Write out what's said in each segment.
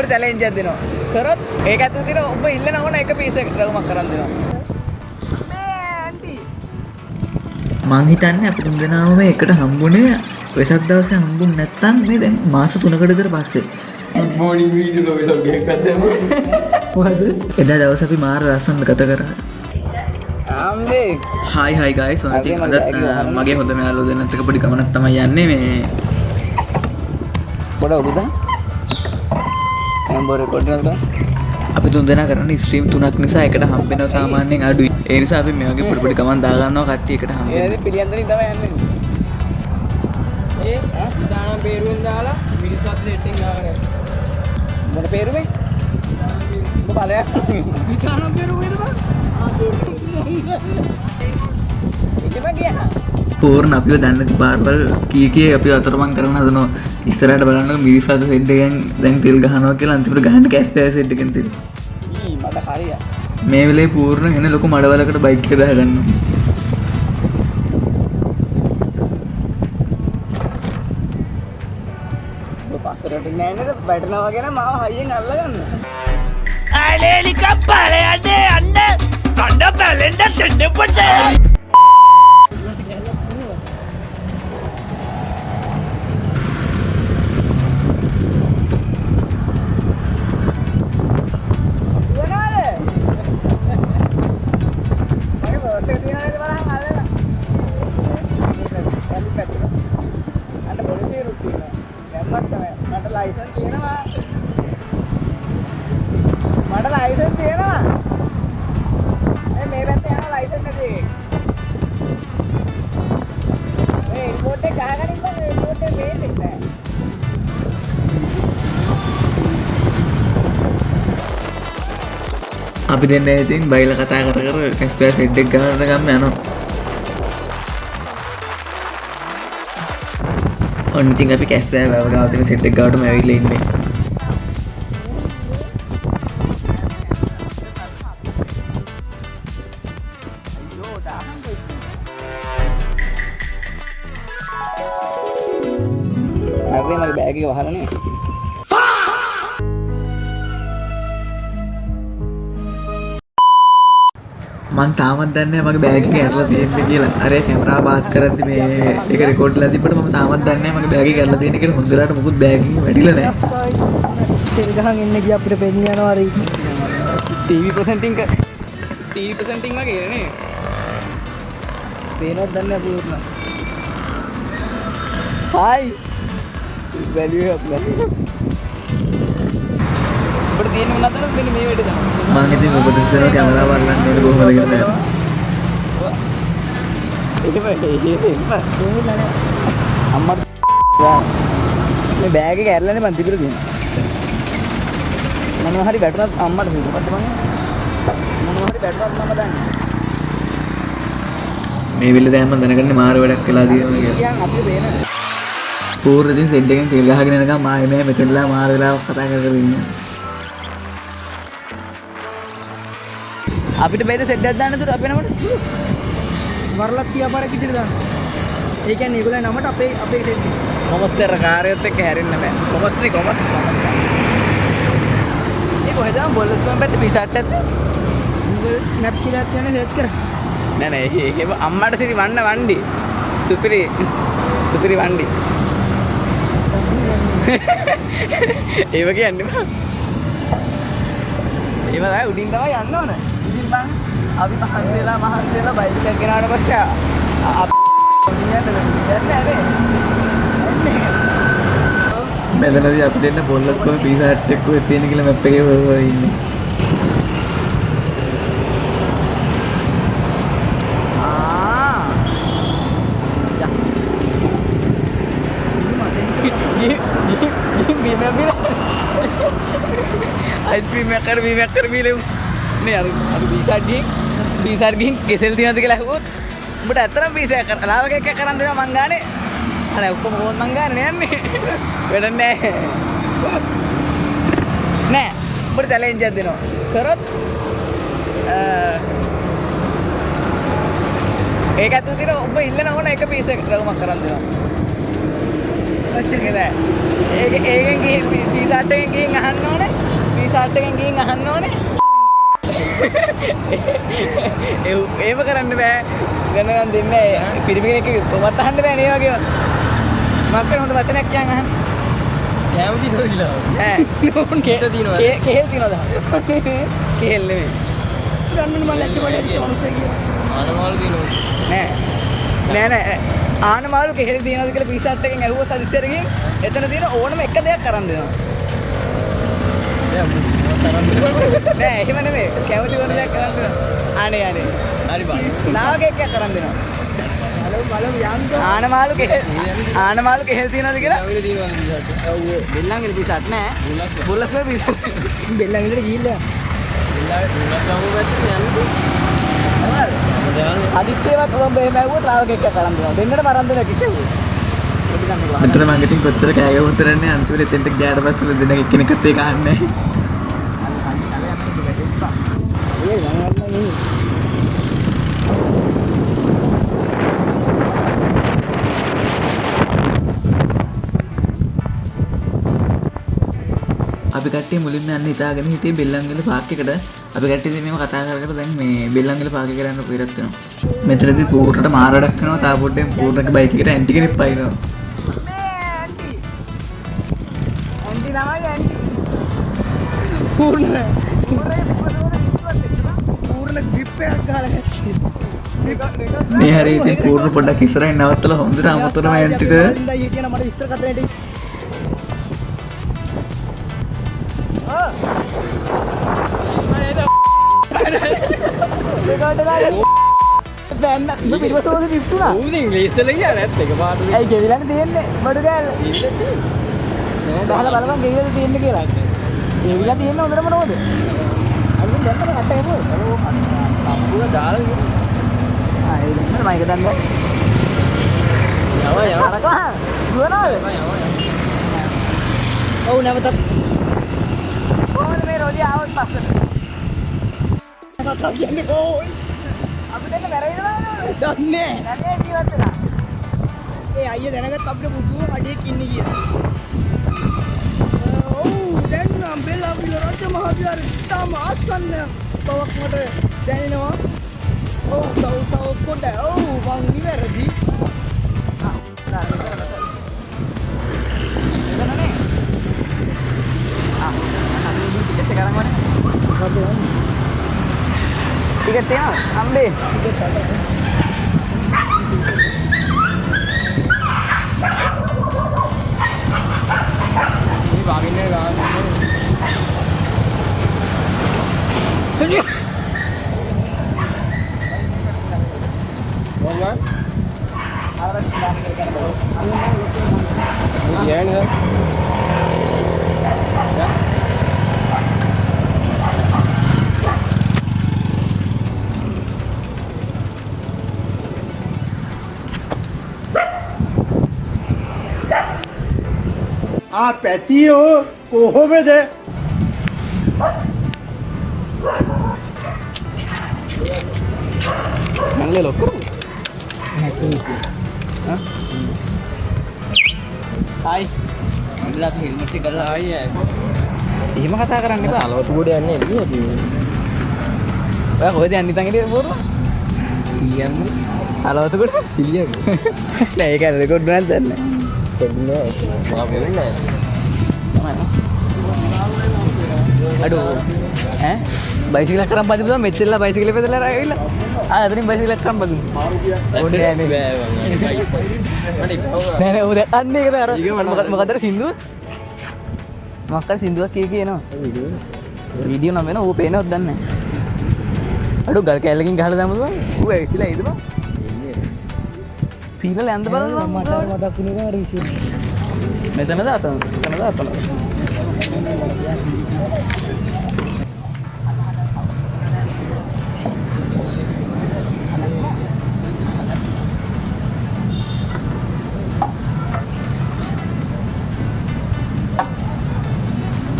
උඹට චැලෙන්ජ් එකක් දෙනවා. කරොත් ඒක ඇතුළේ තියෙන උඹ ඉල්ලන ඕන එක පීස් එකක් රවුමක් කරන් දෙනවා. මේ ආන්ටි මං හිතන්නේ අපි තුන් දෙනාම මේ එකට හම්බුනේ වෙසක් දවසේ හම්බුනේ නැත්තම් මේ දැන් මාස 3කට විතර පස්සේ. මොනින් වීඩියෝ වලොග් එකක් දැම්මා. මොකද? එදා දවස් අපි මාර ලස්සනට ගත කරා. ආම්බේ. හයි ගයිස් අද මගේ හොඳම යාළුවෝ දෙන්නත් එක්ක පොඩි ගමනක් තමයි යන්නේ මේ. පොඩ ඔබද? එම්බෝ රෙකෝඩින් එකද? අපි තුන් දෙනා කරන්නේ ස්ට්‍රීම් 3ක් නිසා එකට හම්බෙනවා සාමාන්‍යයෙන් අඩුයි. ඒ නිසා අපි මේ වගේ පොඩි ගමන් දා ගන්නවා කට්ටිය එකට හම්බෙන්න. ඒ පිළියන්දරින් තමයි යන්නේ. දානම් පේරුවෙන් දාලා මිනිස්සුත් සෙටින් ගාගෙන මොන පේරුවේ? ඔබ බලයක්. දානම් පේරුව වේද බං? ඒකම ගියා. පෝර්ණ අපිව දන්නේ නැති පාරවල් කී අපි අතරමං කරන හදනවා. ඉස්සරහට බලන්නකො මිරිසාස සෙට් එකෙන් දැන් තෙල් ගහනවා කියලා අන්තිමට ගහන්න කැස් පෑ සෙට් එකෙන් තෙල්. මට හරිය. මේ වෙලේ පූර්ණ එන ලොකු මඩවලකට බයික් එක දාගන්නවා. පස්සට නෑ නේද බැටනවා වගේ නම් මාව හයියෙන් අල්ලගන්න. අලේලි කප්පාලේ යන්නේ යන්න කණ්ඩ පැලෙන්ද දෙන්නකොට මට ලයිසන්ස් තියෙනවා. මේ පැත්තේ යනවා ලයිසන්ස් නැති. මේ රිපෝට් එක ගහගෙන ඉන්න රිපෝට් එක වෙන්නේ නැහැ. අපි දෙන්නේ ඉතින් බයිලා කතා කර කැස් පෑ සෙට් එක ගන්න ගම යනවා. ඔන්න ඉතින් අපි කැස් පෑ වැව ගාව තියෙන සෙට් එක ගාවටම ඇවිල්ලා ඉන්නේ. මගේ බෑග් එක වහලා නේ. මං තාමත් දන්නේ නැහැ මගේ බෑග් එක ඇරලා තියෙන්නේ කියලා. අර කැමරා පාත් කරද්දි මේ ඒක රෙකෝඩ් කරලා තිබ්බට මම තාමත් දන්නේ නැහැ මගේ බෑග් එක ඇරලා තියෙන්නේ කියලා. හොඳට මොකුත් බෑග් එක වැඩිලා නැහැ. තෙල් ගහන් ඉන්න ගියා අපිට පෙන්නේ යනවා අර ටීවී ප්‍රසෙන්ටිං වගේ නේ. පේනවත් දන්නේ නැහැ පූර්ණ. හායි. වැලියු අප්පු. ඔබට තියෙන මොනවද මෙන්න මේ වෙලේ තමයි. මං ඉතින් උපදෙස් දෙනවා කැමරාව අල්ලන්න ඕනේ කොහොමද කියලා නෑ. අම්මා මේ බෑග් එක ඇරලානේ මං තිබිලා තියෙනවා. මොනවා හරි වැටුණත් අම්මට දෙන්න. මොකද මං මොනවා හරි වැටුණත් මම දන්නේ. මේ වෙලේ දැන් මම දැනගන්නේ මාර වැඩක් වෙලා තියෙනවා කියලා. කියන් අපිට පේන. පූර්ණ ඉතින් සෙට් එකෙන් තෙල් ගහගෙන එනකම් මායි මේ මෙතනලා මාර වෙලාවක් කතා කර ඉන්නවා. අපිට බේද සෙට් එකක් දාන්න දුර අපේ නමට වරලක් තියාපාරක් විදිහට දාන්න. ඒ කියන්නේ ඒගොල්ලෝ නමට අපේ සෙට් එක. කොමස් තර කාර්යයත් එක්ක හැරෙන්න බෑ. කොමස්. ඒ කොහෙද බොල්ලස් කොම් පැත්තේ පිසට් ඇත්ද? නැප් කියලා තියන්නේ සෙට් කර. නෑ ඒක අම්මට සිරි වණ්ඩි. සුපිරි වණ්ඩි. ඒව කියන්නේ බා. ඒව තමයි උඩින් තමයි යන්න ඕන. ඉතින් බං අපි මහන්සි වෙලා බයික් එක ගෙනාවට පස්සේ මෙතනදී අපි දෙන්න බොල්ලත් කොහේ පීසා හට් එක කොහෙද තියෙන කියලා මැප් එකේ හොයලා ඉන්නේ. आइसक्रीम मेकर भी ले नहीं अभी बीसार गीन केसेल दिया के लाओ बट अतरा बीसा कर अलावा क्या करन दे मंगाने अरे उसको बहुत मंगाने ने वेडने ने बट चैलेंज देनो करत ඒක ඇතුළේ තියෙන ඔබ ඉල්ලන ඕන එක පීස් එකක් රවුමක් කරන් දෙනවා. ඔච්චර නේද? ඒකෙන් ගිහින් පීස් එකෙන් ගිහින් අහන්න ඕනේ. පිසාට් එකෙන් ගිහින් අහන්න ඕනේ. ඒව කරන්න බෑ. ගණන් දෙන්නේ පිරිමි කෙනෙක් කොහොමත් අහන්න බෑ නේ වගේ. මම කරන හොඳ වචනයක් කියන් අහන්න. කැම දිනවද කියලා. ඈ නෝන් කේල් තියනවද? කේල් තියනවද? කේල් නෙමෙයි. ගන්නනේ මම ලැජ්ජ පඩේ තොරසේ කියලා. ආනමාල් දිනවද? නෑ ආනමාලු කෙහෙල් තියනවද කියලා පිසාට් එකෙන් ඇහුවොත් අදිස්සර ගිහින් එතන තියෙන ඕනම එක දෙයක් කරන් දෙනවා. නෑ එහෙම නෙමෙයි. කැමති වෙන දෙයක් කරන් දෙනවා. අනේ හරි බං. නාවකයක් කරන් දෙනවා. බලමු යන්න. ආනමාලු කෙහෙල් තියනවද කියලා? කැවිල දිනවද පිසාට? ඔව් බෙල්ලන්ගේ පිසාට් නෑ. බුල්ලස්ගේ පිසාට්. බෙල්ලන් විතර ගිහිල්ලා. බුල්ලස් ගාමු පැත්තට යන්නේ. අදිස්සේවත් ඔබ එහෙම ඇහුවොත් නාවකයක් කරන් දෙනවා. දෙන්නට මරන් දෙනවා කිව්වේ. මෙතන මම ඉතින් කොච්චර කෑ ගහුවත් තරන්නේ අන්තිමට එතෙන්ට ගියාට පස්සේ දෙන්න එක්කෙනෙක්වත් ඒක අහන්නේ අපි කට්ටිය මුලින්ම යන්න හිතාගෙන හිටියේ බෙල්ලන්විල පාක් එකට. අපි කට්ටිය ඉතින් මේව කතා කර කර දැන් මේ බෙල්ලන්විල පාක් එක කරන්න පිරත් වෙනවා. මෙතනදී පූර්ණට මාර වැඩක් කරනවා. තා පොඩ්ඩෙන් පූර්ණගේ බයික් එකට ඇන්ටි කෙනෙක් පයින්නවා. ඇන්ටි ළමයි ඇන්ටි. පූර්ණ ග්‍රිප් එකක් ගහලා මේ හරි ඉතින් පූර්ණ පොඩ්ඩක් ඉස්සරහින් නවත්තලා හොඳට අමතරම ඇන්ටිද හින්දා හිටියන මට විස්තර කතා දෙන්න. බෑන්න පිටවතෝද කිව්තුනා. ඌද ඉංග්‍රීසි වල කියන්නේ නැත් එකපාරට. ඇයි ගෙවිලන්න තියෙන්නේ බඩු ගෑල්ල. ගහලා බලපන් ගෙවිලද තියෙන්නේ කියලා. ගෙවිලා තියෙන්නේ හොඳටම නෝද? අනිත් දැන් මට අට එමු. සම්පූර්ණ දාලා ආ ඒ දැන් මයික දන්න. යවා අරකා දුවනවද? ඔව් නැවතත්. කොහොමද මේ රෝලිය ආවොත් පස්සට? මට කියන්නේ කොහොමද? අපි දෙන්න වැරෙයිද බලන්න. දන්නේ නැහැ. ජීවත් වෙලා. ඒ අයියා දැනගත් අපිට පුදුම අඩියක් ඉන්නේ කියලා. ඔව් දැන් නම් බෙල්ලාවිල රජ මහ විහාරේ තාම ආසන්න බවක් මට දැනෙනවා. ඔව් තව පොඩ. ඔව් මං නිවැරදි. ටිකට් තියෙනවද? අම්බේ. මේ වගින්නේ ගාන මොනවා? කියන්නේ පැතියෝ කොහොමද? මල්ලේ ලොකු. හායි. මල්ලලා හෙල්මට් එක ගලලා ආයි එහෙම කතා කරන්න එපා. අලවතු ගොඩ යන්නේ නේද? ඔයා කොහෙද යන්නේ ඉතින් ඉතින් බෝරු? කියන්නේ අලවතු කොට පිළියන්නේ. නෑ ඒක රෙකෝඩ් නෑ දන්නේ. දෙන්නේ මම වෙන්නේ අඩෝ ඈ බයිසිකලයක් කරන් පදින්න බෑ මෙච්චරලා බයිසිකලෙ පෙදලා ආවිල්ලා ආ එතනින් බයිසිකලයක් කරන් පදින්න ඕනේ නෑ නෑ නෑ උදේ අන්න ඒක අර මොකද සින්දුව මොකක්ද සින්දුවක් කියනවා වීඩියෝ නම් වෙන ඌ පේනවද දන්නේ නෑ අඩෝ ගල් කැලලකින් ගහලා දාමුද ඌ ඇවිස්සලා එයිද බං පීනල යන්න බලන්න මට මතක් වුණේ අර විශේෂ මෙතනද අතන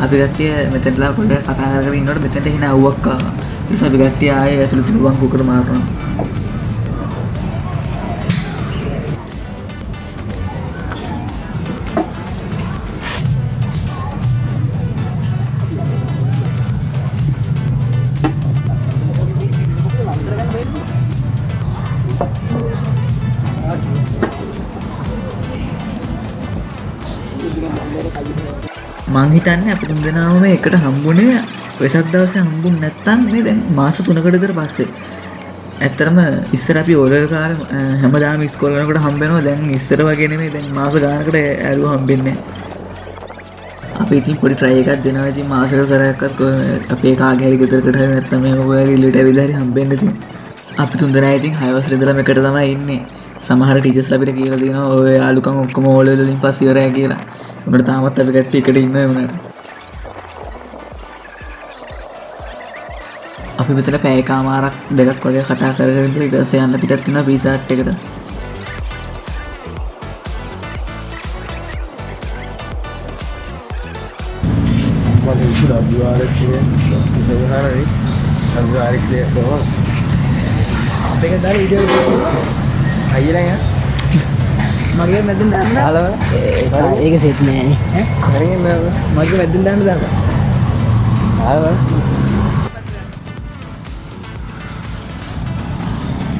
අපි කට්ටිය මෙතනලා පොඩ්ඩක් කතා කරගෙන ඉන්නකොට මෙතනට එන අවුවක් ආවා. ඊට පස්සේ අපි කට්ටිය ආයේ ඇතුළට තිබුවන් කුකර මාරනවා. මං හිතන්නේ අපි තුන්දෙනාම මේ එකට හම්බුනේ වෙසක් දවසේ හම්බුනේ නැත්තම් මේ දැන් මාස 3කට විතර පස්සේ. ඇත්තටම ඉස්සර අපි ඕලර් කාලේ හැමදාම ඉස්කෝලේ යනකොට හම්බ වෙනවා. දැන් ඉස්සර වගේ නෙමෙයි. දැන් මාස ගානකට ඇරුව හම්බෙන්නේ. අපි ඉතින් පොඩි try එකක් දෙනවා. ඉතින් මාසෙක සැරයක්වත් අපේ කාගේ හරි ගෙදරකට හරි නැත්තම් මෙහෙම කොහේ හරි ඉල්ලට ඇවිල්ලා හරි හම්බෙන්න ඉතින්. අපි තුන්දෙනා ඉතින් 6 වසරේ ඉඳලා මේකට තමයි ඉන්නේ. සමහර ටීචර්ස්ලා අපිට කියලා දෙනවා ඔය යාළුකම් ඔක්කොම ඕලර් වලින් පස්සේ ඉවරයි කියලා. උඹට තාමත් අපි කට්ටිය එකට ඉන්නවා උනාට. අපි මෙතන පැය කමාරක් දෙකක් වගේ කතා කරගෙන ඉඳලා ඊට පස්සේ යන්න පිටත් වෙනවා පීසා හට් එකට. මගේ ඉස්සර අභිවාදනයේ සමහරයි අභිවාදනයේ තෝ අපේ දාලා වීඩියෝ එකක් අයියලා මගේ මැදින් දාන්න ඒක සෙට් නෑ ඈ හරියට මගේ මැදින් දාන්න දාන්න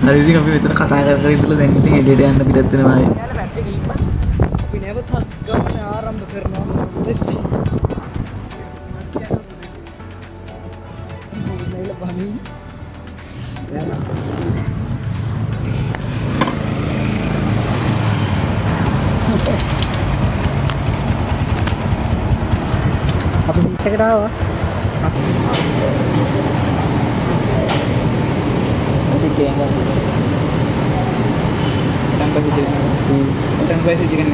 හරි ඉතින් අපි මෙතන කතා කර කර ඉඳලා දැන් ඉතින් එළියට යන්න පිටත් වෙනවා ආයේ. අපි නැවතත් ගමන ආරම්භ කරනවා මෙසි. අපි පිටකට ආවා. Tanpa itu kan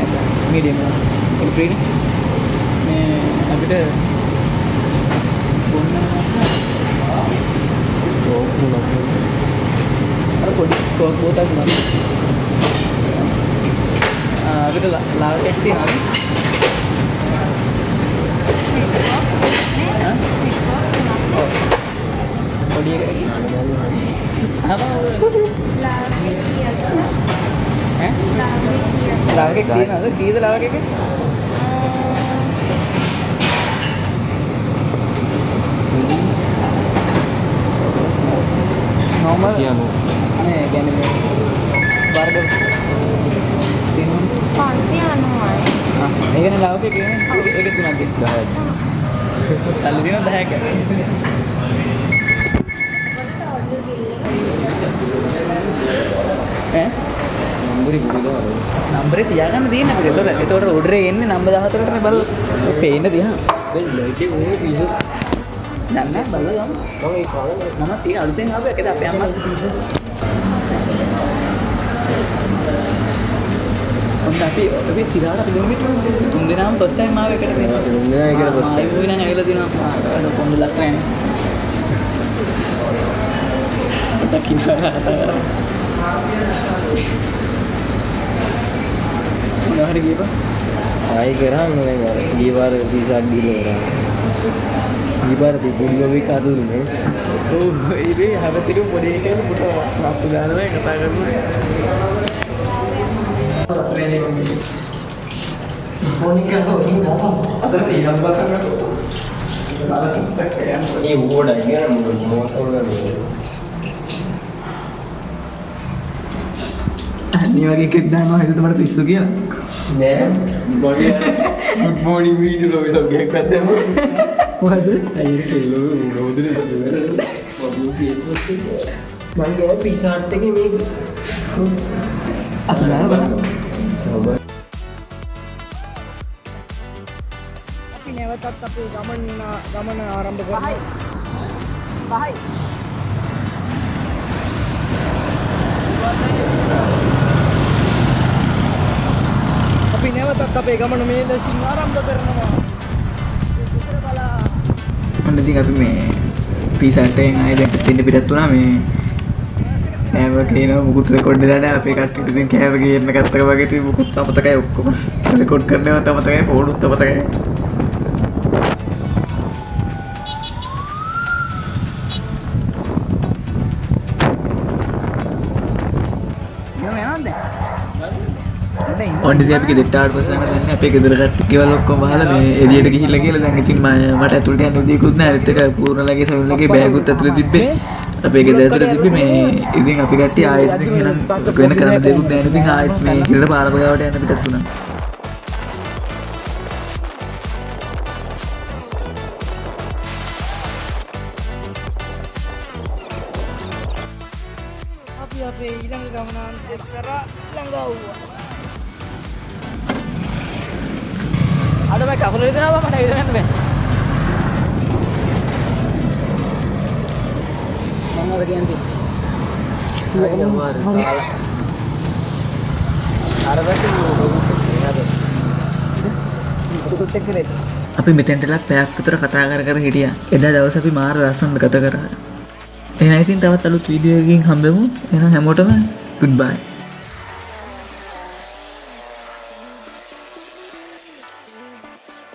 medium lah. Free ni. Apit guna apa? Apa kota guna? Apit lawa kekti ni. Oh dia lagi. Apa? Lawa kek තියෙනවද? කීයද lawa kek? normal කියමු නේ කියන්නේ මේ බර්ගර් තියෙනවා 590යි. ඒ කියන්නේ lawa kek කියන්නේ ඒක තුනක් දෙන්න 10ක්. සල්ලි දෙනවා 10ක්. නම්බරේ තියාගන්න තියෙන අපිට. ඒතකොට ඕඩර් එක එන්නේ නම්බර 14කට මේ බලලා පේන්න තියහන්. දැන් ලයිට් එක ඕනේ පීසස් දැන් නෑ බලලා ගමු. මම ඒ කාලේ මම තියෙන අලුතෙන් ආපු එකද අපේ අම්මා පීසස්. ඔන්න අපි සිරාට අපි දෙන්න තුන් දෙනාම ෆස්ට් ටයිම් ආව එකට මේ. තුන් දෙනා එකට first time. ආයෙ නම් ඇවිල්ලා තියෙනවා. අර කොණ්ඩ ලස්සනයි. දකින්න කතා කරා. මොනවද කියපන්? ආයි කරා මම අර ගිය පාර පීසා දීලා කරා. ගිය පාර දෙවියෝ මේ කාදුනේ. ඔව් ඉතින් හැමතිරු පොඩි එකේ පුත අප්පු දානවා කතා කරනවා. ෆෝනිකා හොිනා අද තියෙනවා බලන්න. ඒ බෝඩ් එක නේද මොකක්ද මේ වගේ එකක් දානවා හිතට මට පිස්සු කියලා. නෑ body good morning video log එකක් දැම්මා. මොකද? අයියෝ කෙල්ලෝ රෝදනේ සතුටුද? මොකද පීසස් එක. මම ගියා පීසා හට් එකේ මේක. අහලා බලන්න. අපි නැවතත් අපේ ගමන ආරම්භ කරමු. බහයි. අපි නැවතත් අපේ ගමන මේ ලෙසින් ආරම්භ කරනවා. ඉතින් බලා. ඔන්න ඉතින් අපි මේ පීසා හට් එකෙන් ආයෙ දැන් පිටින් පිටත් වුණා මේ කෑම කේනවා මුකුත් රෙකෝඩ් දෙලා නැහැ අපේ කට්ටියට ඉතින් කෑම ගේන්න ගත්තක වගේ ඉතින් මුකුත් අමතකයි ඔක්කොම රෙකෝඩ් කරන්නවත් අමතකයි ෆෝනුත් අමතකයි. ඔන්න ඉතින් අපි ගෙදරට ආවට පස්සේ නම් දැන් අපේ ගෙදර කට්ටිය ගෙවල් ඔක්කොම වහලා මේ එළියට ගිහිල්ලා කියලා දැන් ඉතින් මට ඇතුළට යන්න විදියකුත් නැහැ. අනිත් එක පූර්ණලගේ සවිල්ලගේ බෑගුත් ඇතුළේ තිබ්බේ. අපේ ගෙදර ඇතුළේ තිබ්බේ මේ ඉතින් අපි කට්ටිය ආයෙත් ඉතින් එහෙනම් වෙන කරන්න දෙයක් නැහැ. ඉතින් ආයෙත් මේ හිරට පාරම ගාවට යන්න පිටත් වුණා. මේ ඊළඟ ගමනාන්තය කරා ළඟා වුණා. අද මම කකුල රිදෙනවා මට ඉඳගන්න බෑ. මම අර කියන්නේ. අපි මෙතෙන්ටලක් පැයක් විතර කතා කර හිටියා. එදා දවස් අපි මාර ලස්සනට ගත කරා. එහෙනම් ඉතින් තවත් අලුත් වීඩියෝ එකකින් හම්බෙමු. එහෙනම් හැමෝටම good bye.